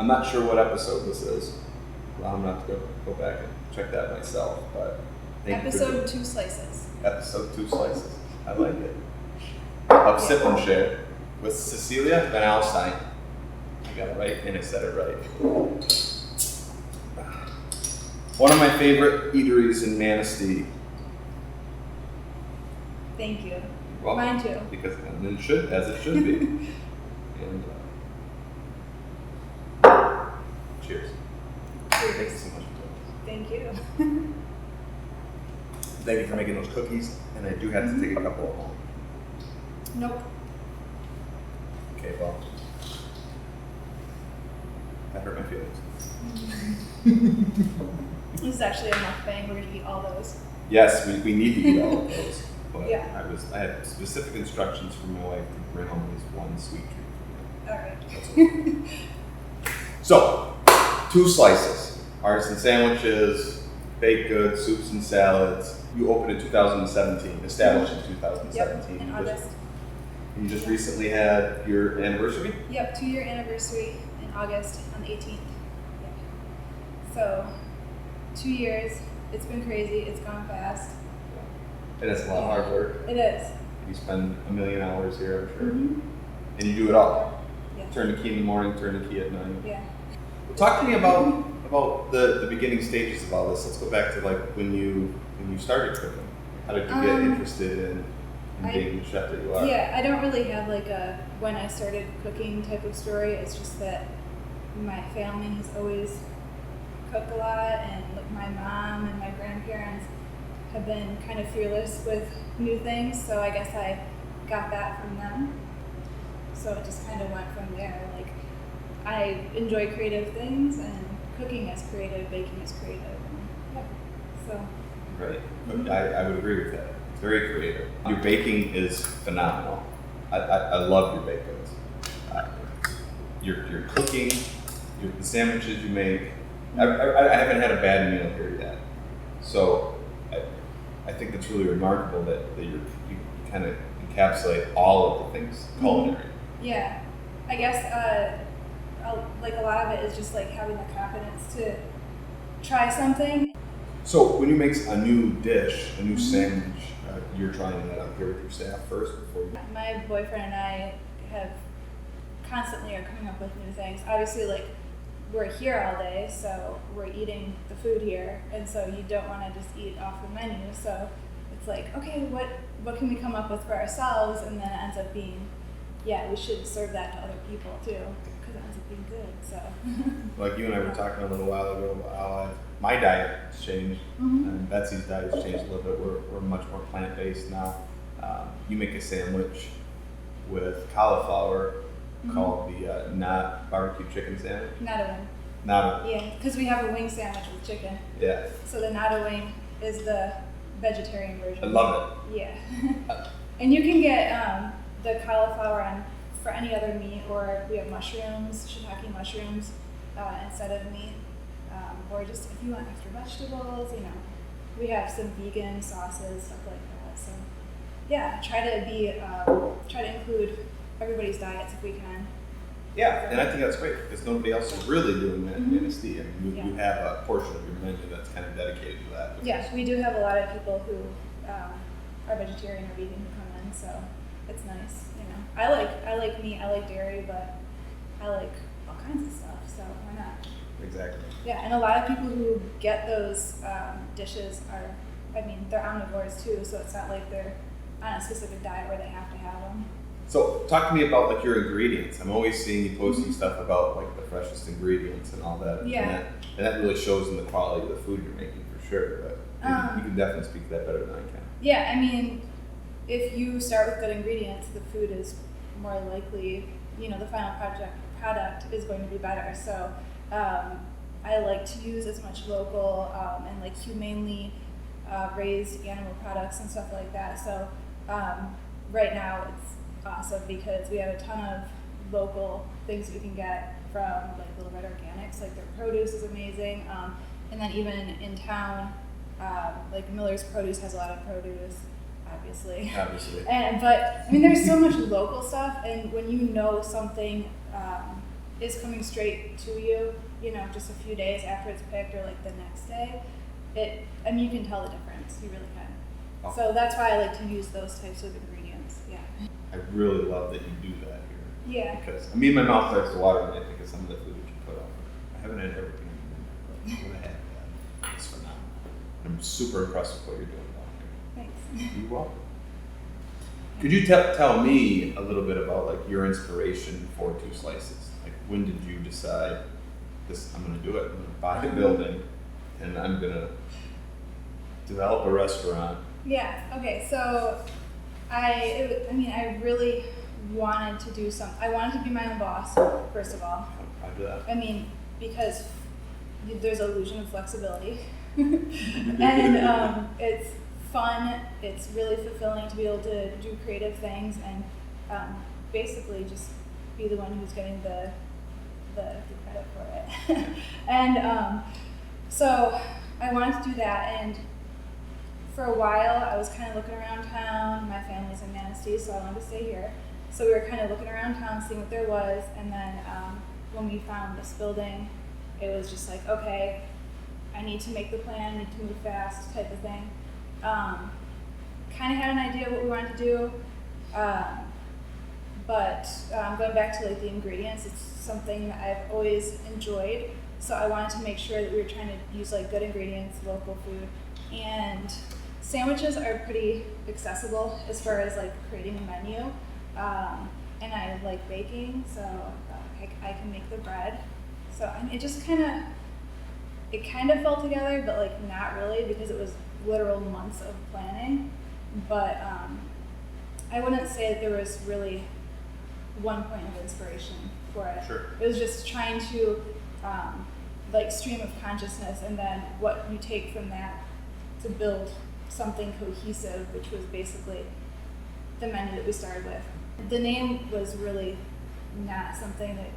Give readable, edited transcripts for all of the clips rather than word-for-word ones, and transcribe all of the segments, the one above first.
not sure what episode this is. I'm gonna have to go back and check that myself. But episode 2 Slices. Episode 2 Slices. I like it. Of Sip and Share with Cecelia Van Alstine. I got it right, and I said it right. One of my favorite eateries in Manistee. Thank you. Well, mine too. Because it should, as it should be. And cheers. Cheers. Thank you so much for doing Thank you. this. Thank you for making those cookies, and I do have to take a couple home. Nope. Okay, well, that hurt my feelings. This is actually a mukbang. We're gonna eat all those. Yes, we need to eat all of those. But Yeah. I had specific instructions from my wife to bring home this one sweet treat for me. All right. That's okay. So, 2 Slices, artisan sandwiches, baked goods, soups and salads. You opened in 2017, established in 2017. Yep, in August. You just recently had your anniversary? Yep, 2-year anniversary in August on the 18th. Yep. So, 2 years. It's been crazy. It's gone fast. And it's a lot of hard work. It is. You spend a million hours here, I'm sure. Mm-hmm. And you do it all. Yeah. Turn the key in the morning, turn the key at night. Yeah. Talk to me about the beginning stages of all this. Let's go back to like when you started cooking. How did you get interested in being the chef that you are? Yeah, I don't really have like a when I started cooking type of story. It's just that my family has always cooked a lot, and like my mom and my grandparents have been kind of fearless with new things, so I guess I got that from them. So it just kind of went from there. Like, I enjoy creative things, and cooking is creative, baking is creative. And, yeah. So. Right. I would agree with that. It's very creative. Your baking is phenomenal. I love your baked goods. Your cooking, the sandwiches you make. I haven't had a bad meal here yet. So I think it's really remarkable that you kind of encapsulate all of the things culinary. Yeah, I guess like a lot of it is just like having the confidence to try something. So when you make a new dish, a new sandwich, you're trying that out here with your staff first before you. My boyfriend and I have constantly are coming up with new things. Obviously, like, we're here all day, so we're eating the food here, and so you don't want to just eat off the menu. So it's like, okay, what can we come up with for ourselves? And then it ends up being, yeah, we should serve that to other people too, because it ends up being good. So. Like you and I were talking a little while ago about how my diet's changed, and Betsy's diet's changed a little bit. We're much more plant-based now. You make a sandwich with cauliflower called the not barbecue chicken sandwich. Nada wing. Nada. Yeah, because we have a wing sandwich with chicken. Yeah. So the nada wing is the vegetarian version. I love it. Yeah. And you can get the cauliflower on for any other meat, or we have mushrooms, shiitake mushrooms instead of meat, or just if you want extra vegetables, we have some vegan sauces, stuff like that. So yeah, try to include everybody's diets if we can. Yeah, and I think that's great because nobody else is really doing that in Manistee. I mean, you have a portion of your menu that's kind of dedicated to that. Yeah, we do have a lot of people who are vegetarian or vegan who come in, so it's nice. I like meat, I like dairy, but I like all kinds of stuff, so why not? Exactly. Yeah, and a lot of people who get those dishes they're omnivores too, so it's not like they're on a specific diet where they have to have them. So talk to me about like your ingredients. I'm always seeing you posting stuff about like the freshest ingredients and all that. Yeah. And that really shows in the quality of the food you're making for sure. But you can definitely speak to that better than I can. Yeah, I mean, if you start with good ingredients, the food is more likely, the final product is going to be better. So I like to use as much local and like humanely raised animal products and stuff like that. So right now it's awesome because we have a ton of local things that we can get from like Little Red Organics. Like their produce is amazing, and then even in town, like Miller's Produce has a lot of produce, obviously. But I mean, there's so much local stuff, and when you know something is coming straight to you, you know, just a few days after it's picked or like the next day, you can tell the difference. You really can. Oh. So that's why I like to use those types of ingredients. Yeah. I really love that you do that here. Yeah. Because my mouth starts to water when I think of some of the food that you put on. I haven't had everything in there, but when I had that, it's phenomenal. I'm super impressed with what you're doing down here. Thanks. You're welcome. Could you tell me a little bit about like your inspiration for Two Slices? Like when did you decide this? I'm going to do it. I'm going to buy a building, and I'm going to develop a restaurant. Yeah. Okay. So I really wanted to do something. I wanted to be my own boss, first of all. I do that. I mean, because there's an illusion of flexibility, and it's fun. It's really fulfilling to be able to do creative things and basically just be the one who's getting the credit for it. And so I wanted to do that, and for a while I was kind of looking around town. My family's in Manistee, so I wanted to stay here. So we were kind of looking around town, seeing what there was, and then when we found this building, it was just like, okay, I need to make the plan, I need to move fast type of thing. Kind of had an idea what we wanted to do, but going back to like the ingredients, it's something that I've always enjoyed. So I wanted to make sure that we were trying to use like good ingredients, local food, and sandwiches are pretty accessible as far as like creating a menu. And I like baking, so I can make the bread. So I mean, it kind of fell together, but like not really, because it was literal months of planning. But I wouldn't say that there was really one point of inspiration for it. Sure. It was just trying to like stream of consciousness, and then what you take from that to build something cohesive, which was basically the menu that we started with. The name was really not something that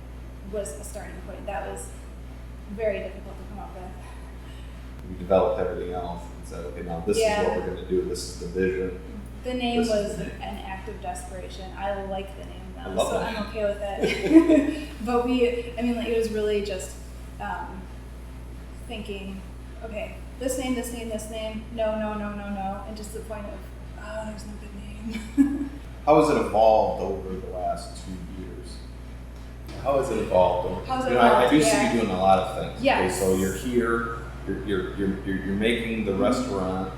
was a starting point. That was very difficult to come up with. We developed everything else and said, okay, now this is what we're going to do. This is the vision. The name was an act of desperation. I like the name though, so I'm okay with it. But it was really just thinking, okay, this name, no, and just the point of, oh, there's no good name. How has it evolved over the last 2 years? How has it evolved? I do see you doing a lot of things. Yes. Okay, so you're here, you're making the restaurant.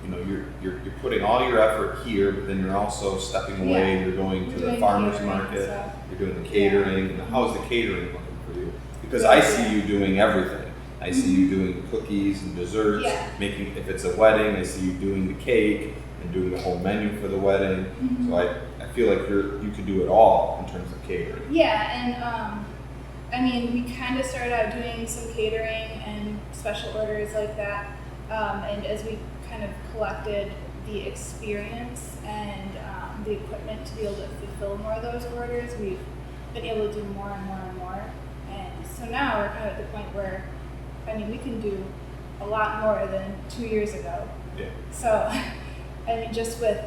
You know, you're putting all your effort here, but then you're also stepping away. Yeah. You're going to You're the doing farmers catering, market. so. You're doing the catering. And how is the catering looking for you? Because I see you doing everything. I see you doing cookies and desserts. Yeah. Making, if it's a wedding, I see you doing the cake and doing the whole menu for the wedding. So I feel like you could do it all in terms of catering. Yeah, and we kind of started out doing some catering and special orders like that. And as we kind of collected the experience and the equipment to be able to fulfill more of those orders, we've been able to do more and more and more. And so now we're kind of at the point where, we can do a lot more than 2 years ago. Yeah. So, just with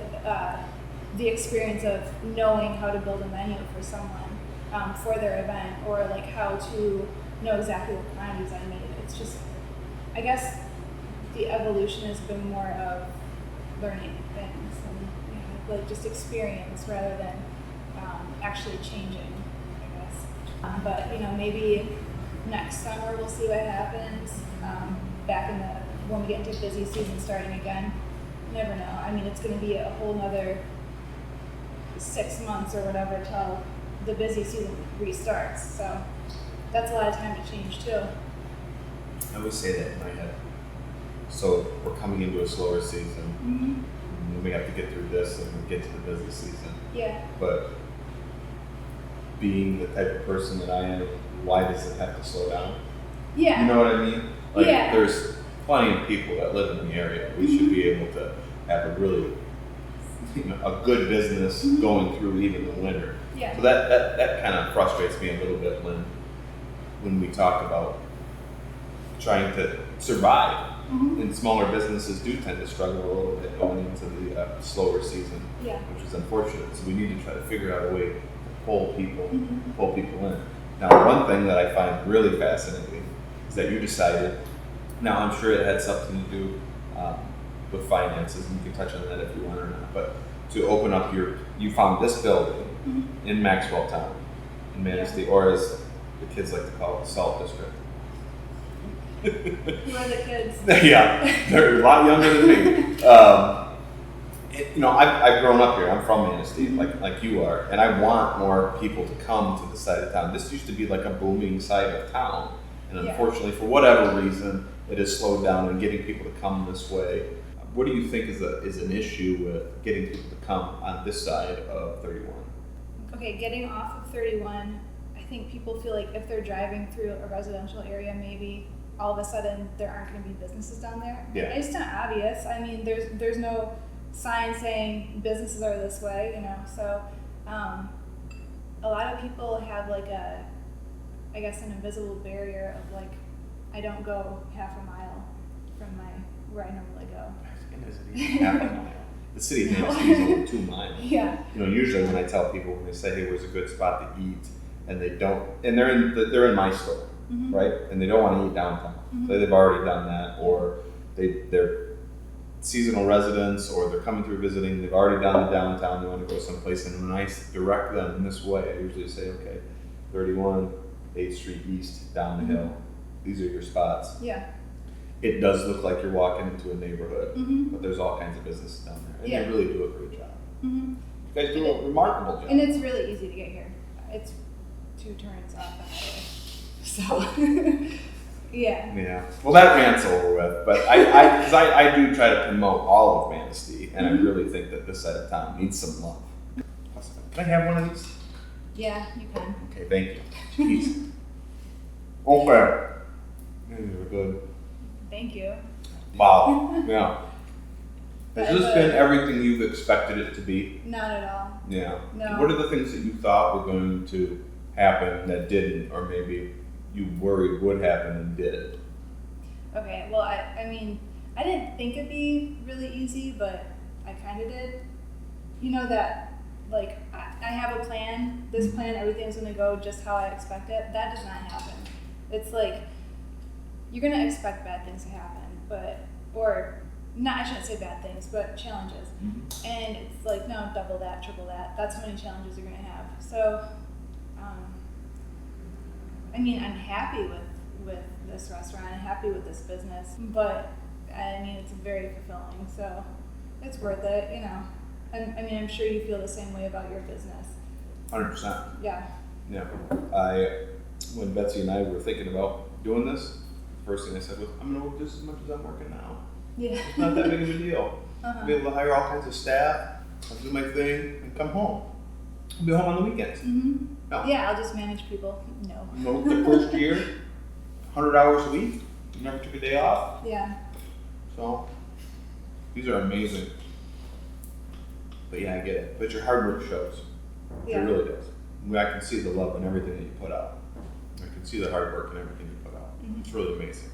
the experience of knowing how to build a menu for someone for their event, or like how to know exactly what quantities I need, it's just, I guess the evolution has been more of learning things and like just experience rather than actually changing, I guess. But maybe next summer we'll see what happens. Back when we get into busy season starting again, you never know. It's going to be a whole nother 6 months or whatever till the busy season restarts. So that's a lot of time to change too. I always say that in my head. So we're coming into a slower season. And we have to get through this and we get to the busy season. Yeah. But being the type of person that I am, why does it have to slow down? Yeah. You know what I mean? Like, yeah. There's plenty of people that live in the area. We should be able to have a really, a good business going through even the winter. Yeah. So that kind of frustrates me a little bit when we talk about trying to survive. And smaller businesses do tend to struggle a little bit going into the slower season, which is unfortunate. So we need to try to figure out a way to pull people in. Now, one thing that I find really fascinating is that you decided, now I'm sure it had something to do with finances, and you can touch on that if you want or not, but to open up you found this building in Maxwell Town, in Manistee, or as the kids like to call it, the Salt District. Who are the kids? Yeah, they're a lot younger than me. I've grown up here. I'm from Manistee, like you are, and I want more people to come to the side of town. This used to be like a booming side of town, and unfortunately, for whatever reason, it has slowed down in getting people to come this way. What do you think is an issue with getting people to come on this side of 31? Okay, getting off of 31, I think people feel like if they're driving through a residential area, maybe all of a sudden there aren't going to be businesses down there. Yeah. It's not obvious. I mean, there's no sign saying businesses are this way, So a lot of people have like an invisible barrier of like, I don't go half a mile from where I normally go. Is it even half a mile? The city of Manistee is only 2 miles. Yeah. Usually when I tell people, when they say, "Hey, where's a good spot to eat?" and they don't, and they're in my store, right? And they don't want to eat downtown. So they've already done that, or they're seasonal residents, or they're coming through visiting. They've already done the downtown. They want to go someplace, and when I direct them in this way, I usually say, "Okay, 31 8th Street East, down the hill. These are your spots." Yeah. It does look like you're walking into a neighborhood, but there's all kinds of businesses down there, and they really do a great job. You guys do a remarkable job. And it's really easy to get here. It's 2 turns off the highway. So, yeah. Yeah. Well, that rant's over with, but I do try to promote all of Manistee, and I really think that this side of town needs some love. Can I have one of these? Yeah, you can. Okay, thank you. Jeez. Okay. These are good. Thank you. Wow. Yeah. Has this been everything you've expected it to be? Not at all. Yeah. No. What are the things that you thought were going to happen that didn't, or maybe you worried would happen and did? Okay, well, I mean, I didn't think it'd be really easy, but I kind of did. That, like, I have a plan. This plan, everything's going to go just how I expect it. That does not happen. It's like, you're going to expect bad things to happen, I shouldn't say bad things, but challenges. And it's like, no, double that, triple that. That's how many challenges you're going to have. So, I'm happy with this restaurant. I'm happy with this business, but it's very fulfilling. So, it's worth it, I'm sure you feel the same way about your business. 100%. Yeah. Yeah. When Betsy and I were thinking about doing this, the first thing I said was, I'm going to work just as much as I'm working now. Yeah. It's not that big of a deal. I'll be able to hire all kinds of staff, I'll do my thing, and come home. I'll be home on the weekends. No. Yeah, I'll just manage people. No. The first year, 100 hours a week, never took a day off. Yeah. So, these are amazing. But yeah, I get it. But your hard work shows. Yeah. It really does. I can see the love in everything that you put out. I can see the hard work in everything you put out. It's really amazing.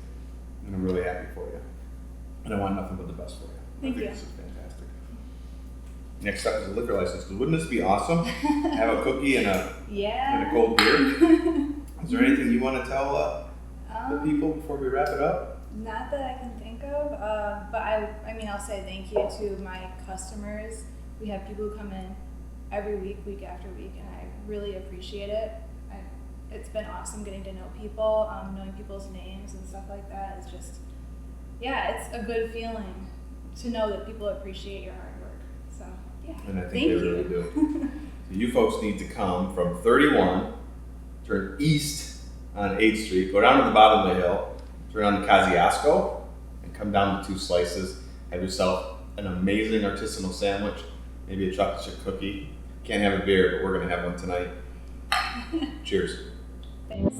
And I'm really happy for you. And I want nothing but the best for you. Thank you. This is fantastic. Next up is a liquor license. Wouldn't this be awesome? Have a cookie and a cold beer. Is there anything you want to tell the people before we wrap it up? Not that I can think of, but I'll say thank you to my customers. We have people who come in every week after week, and I really appreciate it. It's been awesome getting to know people, knowing people's names and stuff like that. It's just, it's a good feeling to know that people appreciate your hard work. So, And I think thank they you. really do. So you folks need to come from 31, turn east on 8th Street, go down to the bottom of the hill, turn on the Kosciuszko, and come down to 2 Slices. Have yourself an amazing artisanal sandwich, maybe a chocolate chip cookie. Can't have a beer, but we're going to have one tonight. Cheers. Thanks.